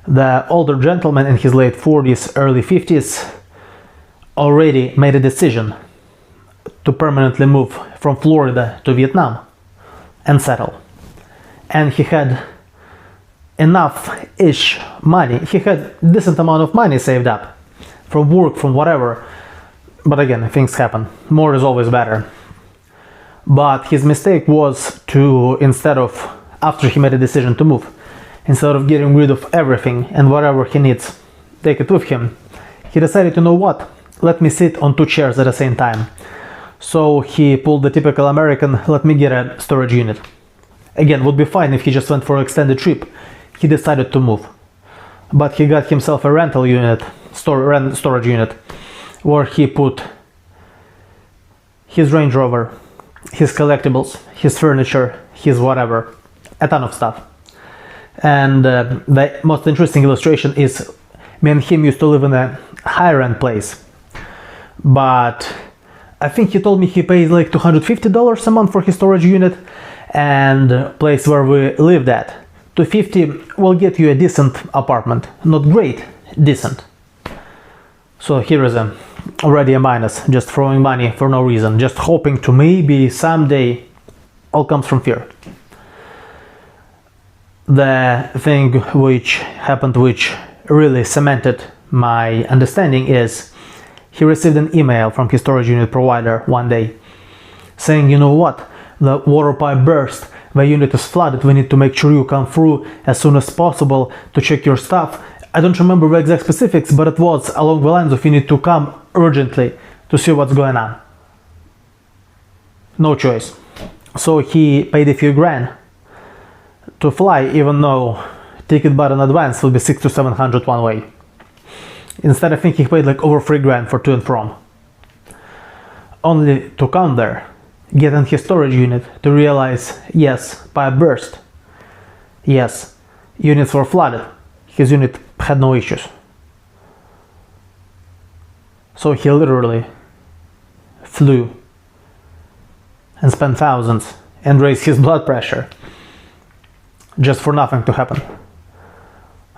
The older gentleman in his late 40s, early 50s already made a decision to permanently move from Florida to Vietnam and settle. And he had enough-ish money. He had decent amount of money saved up from work, from whatever. But again, things happen. More is always better. But his mistake was to, after he made a decision to move, instead of getting rid of everything and whatever he needs, take it with him, he decided, you know what, let me sit on two chairs at the same time. So he pulled the typical American, let me get a storage unit. Again, would be fine if he just went for an extended trip. He decided to move. But he got himself a rental unit, storage unit, where he put his Range Rover, his collectibles, his furniture, his whatever, a ton of stuff. And the most interesting illustration is me and him used to live in a higher end place, but I think he told me he pays like $250 a month for his storage unit, and the place where we lived at, $250 will get you a decent apartment. Not great, decent. So here is already a minus, just throwing money for no reason, just hoping to maybe someday. All comes from fear. The thing which happened, which really cemented my understanding, is he received an email from his storage unit provider one day saying, you know what, the water pipe burst, the unit is flooded, we need to make sure you come through as soon as possible to check your stuff. I don't remember the exact specifics, but it was along the lines of you need to come urgently to see what's going on. No choice. So he paid a few grand to fly, even though ticket bought in advance will be $600 to $700 one way. Instead, I think he paid like over $3,000 for to and from. Only to come there, get in his storage unit, to realize, yes, pipe burst. Yes, units were flooded. His unit had no issues. So he literally flew and spent thousands and raised his blood pressure just for nothing to happen.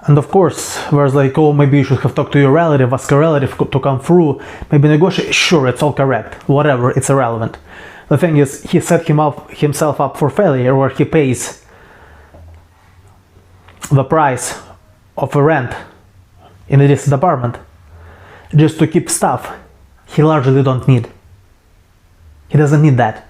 And of course, there's like, oh, maybe you should have talked to your relative, ask a relative to come through, maybe negotiate. Sure, it's all correct, whatever, it's irrelevant. The thing is, he set himself up for failure, where he pays the price of a rent in a decent apartment just to keep stuff he largely don't need. He doesn't need that.